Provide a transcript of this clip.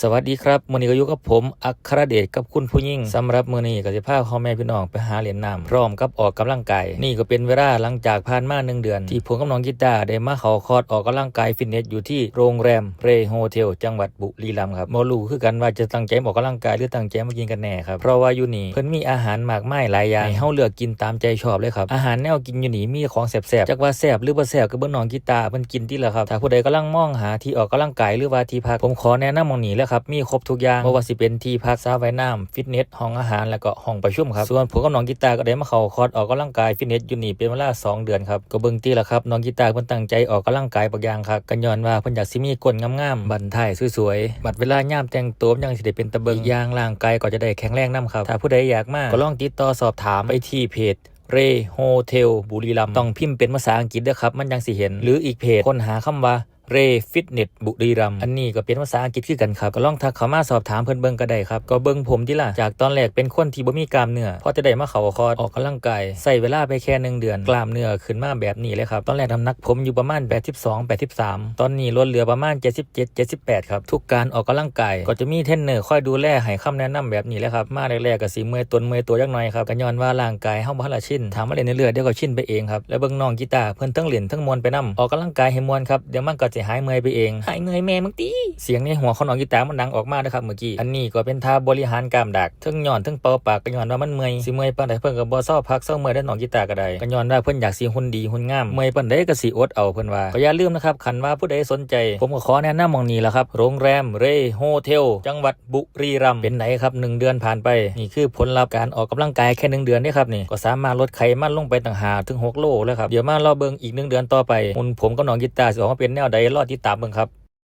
สวัสดีครับมื้อนี้ก็อยู่กับผมอัครเดชกับคุณผู้หญิงสำหรับมื้อนี้ก็สิพาพ่อแม่พี่น้องไปหาเหรียญน้ำพร้อมกับออกกำลังกายนี่ก็เป็นเวลาหลังจากผ่านมา1 เดือนที่ผมกับน้องกีตาร์ได้มาเข้าคอร์สออกกำลังกายฟิตเนสอยู่ที่โรงแรมเรโฮเทลจังหวัดบุรีรัมย์ครับบ่รู้คือกันว่าจะตั้งใจออกกำลังกายหรือตั้งใจมากินกันแน่ครับเพราะว่าอยู่นี่เพิ่นมีอาหารมากมายหลายอย่างให้เฮาเลือกกินตามใจชอบเลยครับอาหารแนวกินอยู่นี่มีของแซ่บๆจักว่าแซ่บหรือบ่แซ่บก็เบิ่งน้องกีตาร์เพิ่นกินติล่ะครับถ้าผู้ใดกำลังมองหาที่ออกกำลังกายหรือว่าที่พักผมขอแนะนำหม้องนี้เลยครับมีครบทุกอย่างบ่ว่าสิเป็นที่พักสระว่ายน้ำฟิตเนสห้องอาหารแล้วก็ห้องประชุมครับส่วนผมกับน้องกีตาร์ก็ได้มาเข้าคอร์สออกกำลังกายฟิตเนสอยู่นี่เป็นเวลา2 เดือนครับก็เบิ่งติล่ะครับน้องกีตาร์เพิ่นตั้งใจออกกำลังกายบักอย่างครับก็ย้อนว่าเพิ่นอยากสิมีก้นงามๆบั้นท้ายสวยๆบัดเวลายามแต่งตัวยังสิได้เป็นตะเบิงอย่างร่างกายก็จะได้แข็งแรงนำครับถ้าผู้ใดอยากมาก็ลองติดต่อสอบถามไปที่เพจเรโฮเทลบุรีรัมย์ต้องพิมพ์เป็นภาษาอังกฤษเด้อครับมันยังสิเห็นหรืออีกเพจค้นหาคำว่าเรฟิตเนสบุรีรัมย์อันนี้ก็เป็นภาษาอังกฤษคือกันครับก็ลองทักเข้ามาสอบถามเพิ่นเบิ่งก็ได้ครับก็เบิ่งผมที่ล่ะจากตอนแรกเป็นคนที่บ่มีกล้ามเนื้อพอจะได้มาเข้าคอร์สออกกำลังกายใช้เวลาไปแค่1 เดือนกล้ามเนื้อขึ้นมาแบบนี้เลยครับตอนแรกน้ำหนักผมอยู่ประมาณ82 83ตอนนี้ลดเหลือประมาณ77 78ครับทุกการออกกำลังกายก็จะมีเทรนเนอร์คอยดูแลให้คำแนะนำแบบนี้แหละครับมาแรกๆก็สิเมื่อยตัวจักหน่อยครับก็ย้อนว่าร่างกายเฮาบ่ทันละชินถามมาเล่นเรื่อยๆเดี๋ยวก็ชินไปเองครับแล้วเบิ่งน้องกีตาร์เพิ่นทั้งเล่นทั้งม่วนไปนำออกกำลังกายให้ม่วนครับเดี๋ยวมันก็จะหายเมื่อยไปเองหายเมื่อยแม่มึงตีเสียงในหัวของน้องกีตาร์มันดังออกมานะครับเมื่อกี้อันนี้ก็เป็นท่าบริหารกล้ามดักทั้งย้อนทั้งเป่าปากก็ย้อนว่ามันเมื่อยสิเมื่อยปานใดเพิ่นก็บ่เซาพักเซาเมื่อยได้น้องกีตาร์ก็ได้ก็ย้อนว่าเพิ่นอยากสิหุ่นดีหุ่นงามเมื่อยปานใดก็สิอดเอาเพิ่นว่าก็อย่าลืมนะครับคันว่าผู้ใดสนใจผมก็ขอแนะนำหม้องนี้ล่ะครับโรงแรมเรโฮเทลจังหวัดบุรีรัมย์เป็นไหนครับ1 เดือนผ่านไปนี่คือผลลัพธ์การออกกำลังกายแค่1 เดือนนี่ครับนี่ก็สามารถลดไขมันลงไปตั้ง5 ถึง 6 โลแล้วครับเดี๋ยวมารอเบิ่งอีก1 เดือนต่อไปหุ่นผมกับน้องกีตาร์สิออกมาเป็นแนวใดรอติดตามเบิ่งครับ